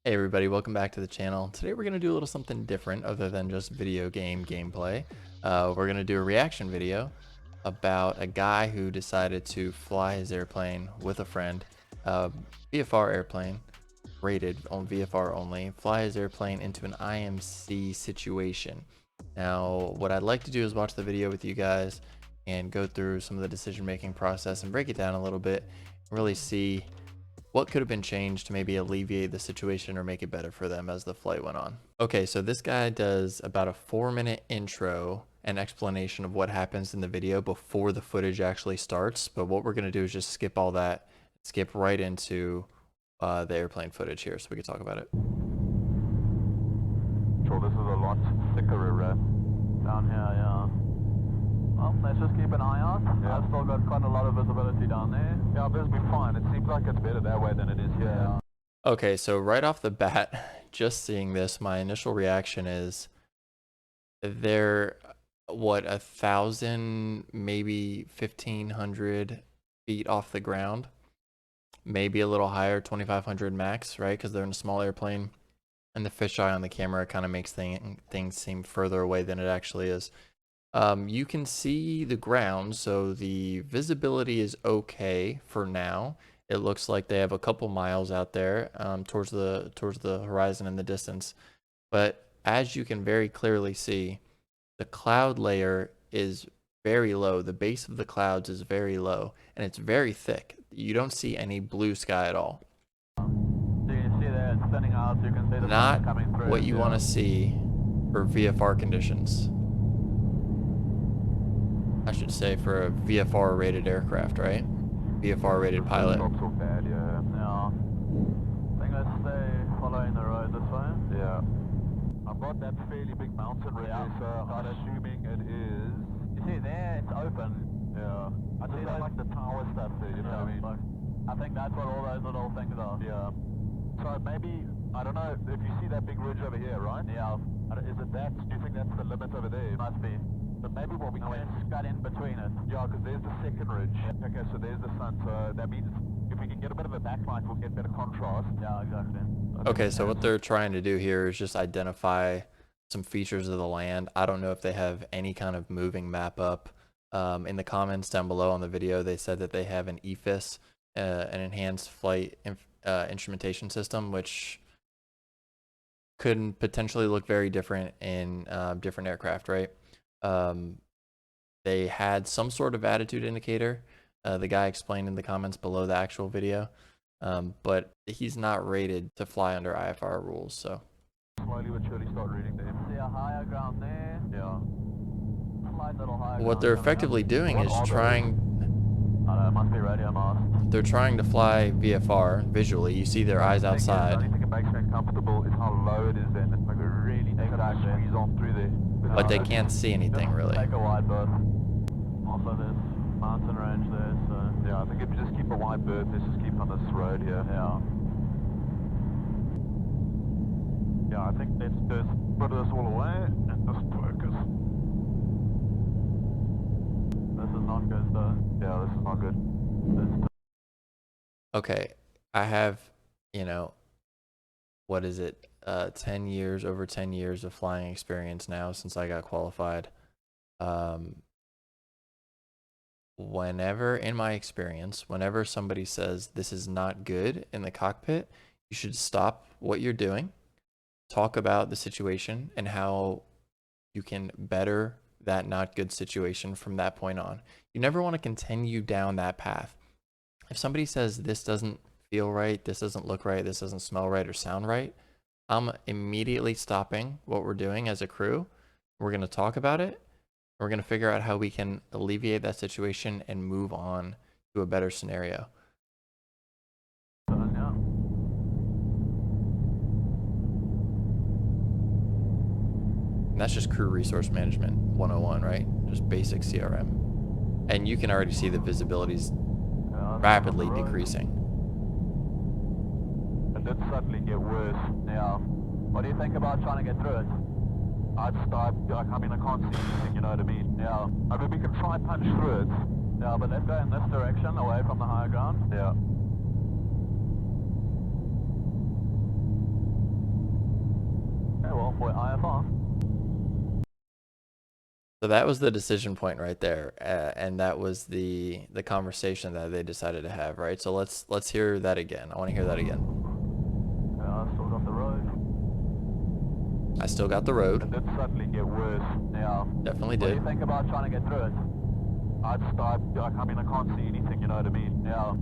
Hey everybody, welcome back to the channel. Today we're going to do a little something different other than just video game gameplay. We're going to do a reaction video about a guy who decided to fly his airplane with a friend, VFR airplane, rated on VFR only, fly his airplane into an IMC situation. Now, what I'd like to do is watch the video with you guys and go through some of the decision-making process and break it down a little bit, and really see what could have been changed to maybe alleviate the situation or make it better for them as the flight went on. Okay, so this guy does about a 4-minute intro and explanation of what happens in the video before the footage actually starts. But what we're going to do is just skip all that, skip right into the airplane footage here so we can talk about it. Sure, this is a lot thicker down here, yeah. Well, let's just keep an eye out. Yeah. I've still got quite a lot of visibility down there. Yeah, this will be fine. It seems like it's better that way than it is here. Yeah. Okay, so right off the bat, just seeing this, my initial reaction is they're, what, 1,000, maybe 1,500 feet off the ground. Maybe a little higher, 2,500 max, right? Because they're in a small airplane. And the fisheye on the camera kind of makes things seem further away than it actually is. You can see the ground, so the visibility is okay for now. It looks like they have a couple miles out there towards the horizon in the distance. But as you can very clearly see, the cloud layer is very low. The base of the clouds is very low, and it's very thick. You don't see any blue sky at all. So you can see there it's thinning out, so you can see the Not sun coming through. what you want to see for VFR conditions. I should say for a VFR rated aircraft, right? VFR rated pilot. Not so bad, yeah. Yeah. I think let's stay following the road this way. Yeah. I've got that fairly big mountain right there, so I'm assuming it is. You see there, it's open. Yeah. I see that like the tower stuff there, you know what I mean? Like, I think that's what all those little things are. Yeah. So maybe, I don't know, if you see that big ridge over here, right? Yeah. Is it that? Do you think that's the limit over there? Must be. But maybe what we can cut in between it. Yeah, because there's the second ridge. Yep. Okay, so there's the sun. So that means if we can get a bit of a backlight, we'll get better contrast. Yeah, exactly. Okay, so what they're trying to do here is just identify some features of the land. I don't know if they have any kind of moving map up. In the comments down below on the video, they said that they have an EFIS, an enhanced flight instrumentation system, which could potentially look very different in different aircraft, right? They had some sort of attitude indicator. The guy explained in the comments below the actual video, but he's not rated to fly under IFR rules. So slowly but surely start reading them. See a higher ground there. Yeah. Slight little higher what they're effectively doing is trying. I don't know, it must be radio mast. They're trying to fly VFR visually. You see their eyes outside. The only thing that makes me uncomfortable is how low it is. Then it's like a really squeeze on through there. But they can't see anything really. Take a wide berth. Also, there's mountain range there, so yeah. I think if you just keep a wide berth, let's just keep on this road here. Yeah. Yeah, I think let's just put this all away and just focus. This is not good, though. Yeah, this is not good. Okay, I have, what is it? 10 years, over 10 years of flying experience now since I got qualified. Whenever, in my experience, whenever somebody says this is not good in the cockpit, you should stop what you're doing, talk about the situation and how you can better that not good situation from that point on. You never want to continue down that path. If somebody says this doesn't feel right, this doesn't look right, this doesn't smell right or sound right, I'm immediately stopping what we're doing as a crew. We're going to talk about it. We're going to figure out how we can alleviate that situation and move on to a better scenario. And that's just crew resource management 101, right? Just basic CRM. And you can already see the visibility's rapidly decreasing. It did suddenly get worse. Yeah. What do you think about trying to get through it? I can't see anything, you know what I mean? Yeah. I mean, we can try and punch through it. Yeah, but let's go in this direction, away from the higher ground. Yeah. 1-way IFR. So that was the decision point right there, and that was the conversation that they decided to have, right? So let's hear that again. I want to hear that again. I still got the road. I still got the road. It did suddenly get worse. Yeah. Definitely What do did. you think about trying to get through it? I mean, I can't see anything, you know what I mean? Yeah.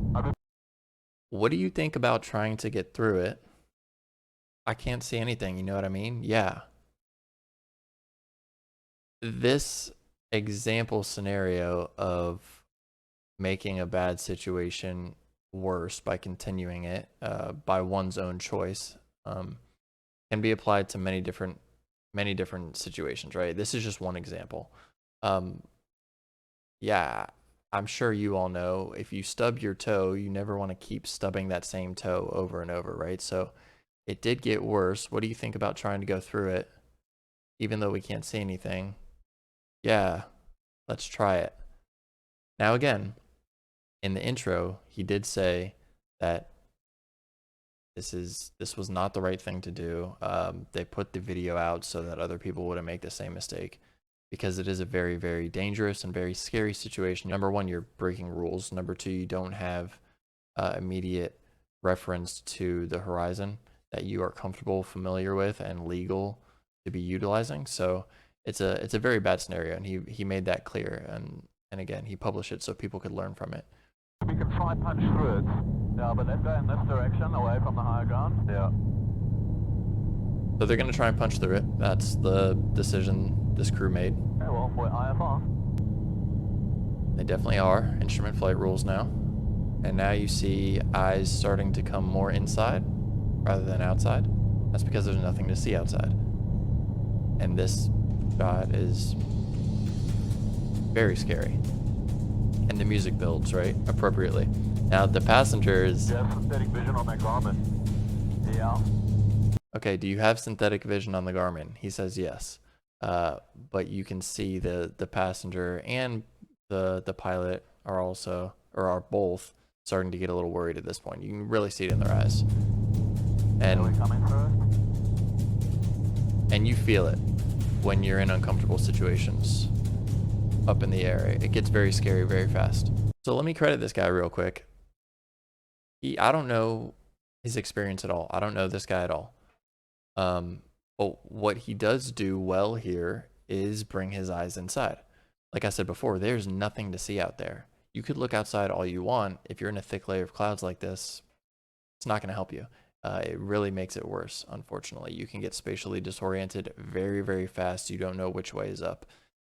What do you think about trying to get through it? I can't see anything, you know what I mean? Yeah. This example scenario of making a bad situation worse by continuing it by one's own choice can be applied to many different situations, right? This is just one example. Yeah, I'm sure you all know if you stub your toe, you never want to keep stubbing that same toe over and over, right? So it did get worse. What do you think about trying to go through it, even though we can't see anything? Yeah, let's try it. Now, again, in the intro, he did say that this was not the right thing to do. They put the video out so that other people wouldn't make the same mistake, because it is a very, very dangerous and very scary situation. Number one, you're breaking rules. Number two, you don't have immediate reference to the horizon that you are comfortable, familiar with, and legal to be utilizing. So it's a very bad scenario, and he made that clear. And again, he published it so people could learn from it. We can try and punch through it. Yeah, but let's go in this direction, away from the higher ground. Yeah. So they're going to try and punch through it. That's the decision this crew made. Okay, well, we're IFR. They definitely are. Instrument flight rules now. And now you see eyes starting to come more inside rather than outside. That's because there's nothing to see outside. And this shot is very scary. And the music builds, right, appropriately. Now the passengers... Yeah, synthetic vision on that Garmin. Yeah. Okay, do you have synthetic vision on the Garmin? He says yes. But you can see the passenger and the pilot are also, or are both, starting to get a little worried at this point. You can really see it in their eyes. And, Are we coming through it? and you feel it when you're in uncomfortable situations up in the air. It gets very scary very fast. So let me credit this guy real quick. I don't know his experience at all. I don't know this guy at all. But what he does do well here is bring his eyes inside. Like I said before, there's nothing to see out there. You could look outside all you want. If you're in a thick layer of clouds like this, it's not going to help you. It really makes it worse, unfortunately. You can get spatially disoriented very, very fast. You don't know which way is up.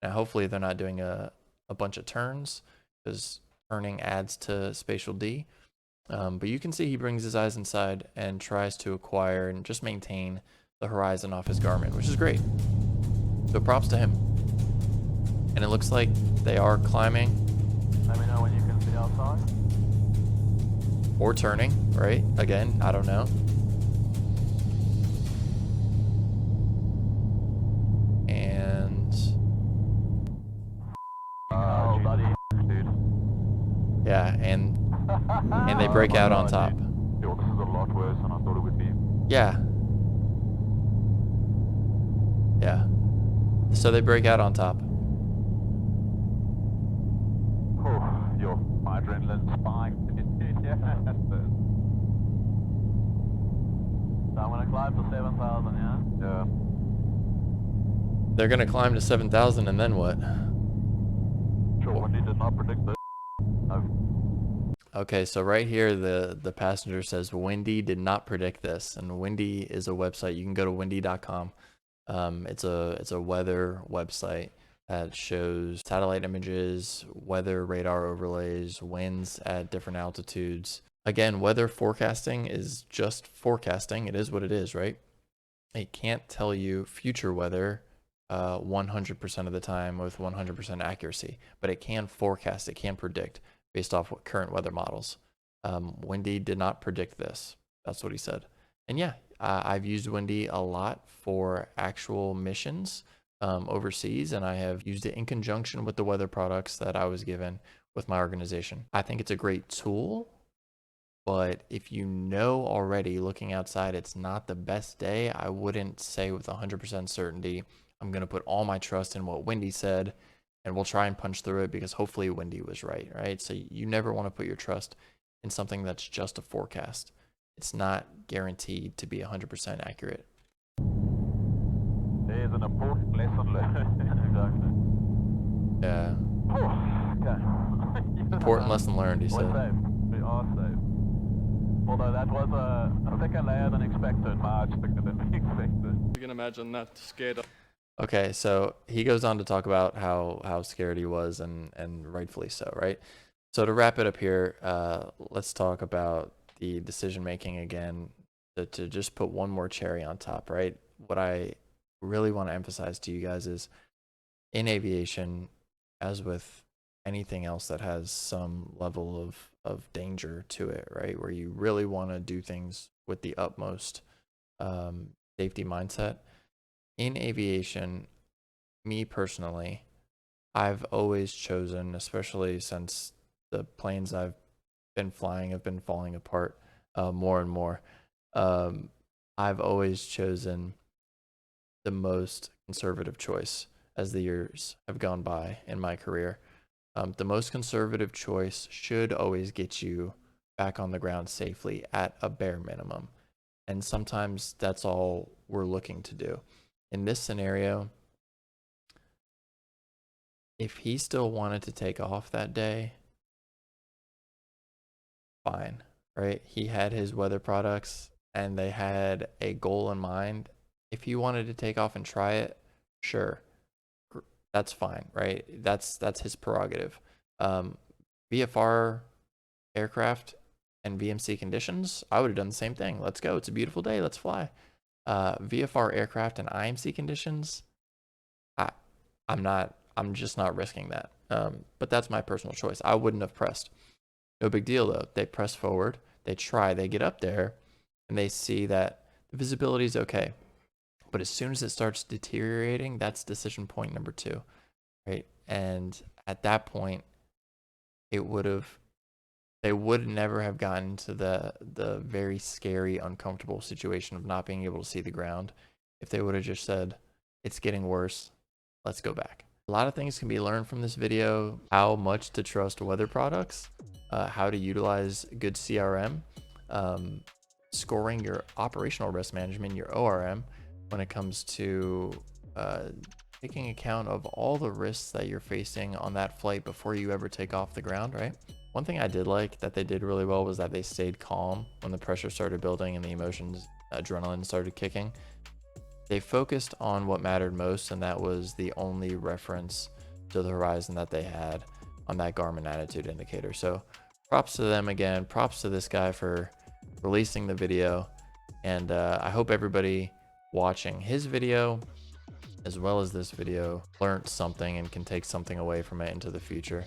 Now, hopefully they're not doing a bunch of turns, because turning adds to spatial D. But you can see he brings his eyes inside and tries to acquire and just maintain the horizon off his Garmin, which is great. So props to him. And it looks like they are climbing. Let me know when you can see outside. Or turning, right? Again, I don't know. And Oh, buddy, dude. yeah, and they break out on top. Yo, this is a lot worse than I thought it would be. Yeah. Yeah. So they break out on top. Oh, yo, my adrenaline's spiked. Yeah. So I'm gonna climb to 7,000, yeah? Yeah. They're gonna climb to 7,000 and then what? Sure, Wendy did not predict this. No. Okay, so right here the passenger says Wendy did not predict this, and Wendy is a website. You can go to wendy.com. It's a weather website that shows satellite images, weather radar overlays, winds at different altitudes. Again, weather forecasting is just forecasting. It is what it is, right? It can't tell you future weather 100% of the time with 100% accuracy, but it can forecast, it can predict based off what current weather models. Windy did not predict this. That's what he said. And yeah, I've used Windy a lot for actual missions overseas, and I have used it in conjunction with the weather products that I was given with my organization. I think it's a great tool. But if you know already looking outside it's not the best day, I wouldn't say with 100% certainty, I'm going to put all my trust in what Wendy said and we'll try and punch through it because hopefully Wendy was right, right? So you never want to put your trust in something that's just a forecast. It's not guaranteed to be 100% accurate. There's an important lesson learned. Exactly. Yeah. Okay. Important lesson learned, he We're said. safe. We are safe. Although that was a thicker layer than expected, much thicker than we expected. You can imagine that scared. Okay, so he goes on to talk about how scared he was and rightfully so, right? So to wrap it up here, let's talk about the decision making again. To just put one more cherry on top, right? What I really want to emphasize to you guys is in aviation, as with anything else that has some level of danger to it, right? Where you really want to do things with the utmost safety mindset. In aviation, me personally, I've always chosen, especially since the planes I've been flying have been falling apart more and more, I've always chosen the most conservative choice as the years have gone by in my career. The most conservative choice should always get you back on the ground safely at a bare minimum. And sometimes that's all we're looking to do. In this scenario, if he still wanted to take off that day, fine, right? He had his weather products and they had a goal in mind. If he wanted to take off and try it, sure, that's fine, right? That's his prerogative. VFR aircraft and VMC conditions, I would have done the same thing. Let's go. It's a beautiful day. Let's fly. VFR aircraft and IMC conditions, I'm just not risking that. But that's my personal choice. I wouldn't have pressed. No big deal though. They press forward, they try, they get up there, and they see that the visibility is okay. But as soon as it starts deteriorating, that's decision point number 2, right? And at that point, they would never have gotten to the very scary, uncomfortable situation of not being able to see the ground if they would have just said, it's getting worse, let's go back. A lot of things can be learned from this video: how much to trust weather products, how to utilize good CRM, scoring your operational risk management, your ORM, when it comes to taking account of all the risks that you're facing on that flight before you ever take off the ground, right? One thing I did like that they did really well was that they stayed calm when the pressure started building and the emotions, adrenaline started kicking. They focused on what mattered most, and that was the only reference to the horizon that they had on that Garmin attitude indicator. So props to them again. Props to this guy for releasing the video. And I hope everybody watching his video as well as this video learned something and can take something away from it into the future.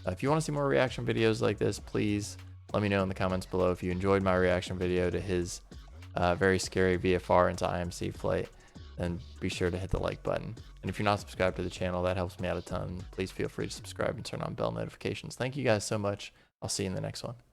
If you want to see more reaction videos like this, please let me know in the comments below. If you enjoyed my reaction video to his very scary VFR into IMC flight, then be sure to hit the like button. And if you're not subscribed to the channel, that helps me out a ton. Please feel free to subscribe and turn on bell notifications. Thank you guys so much. I'll see you in the next one.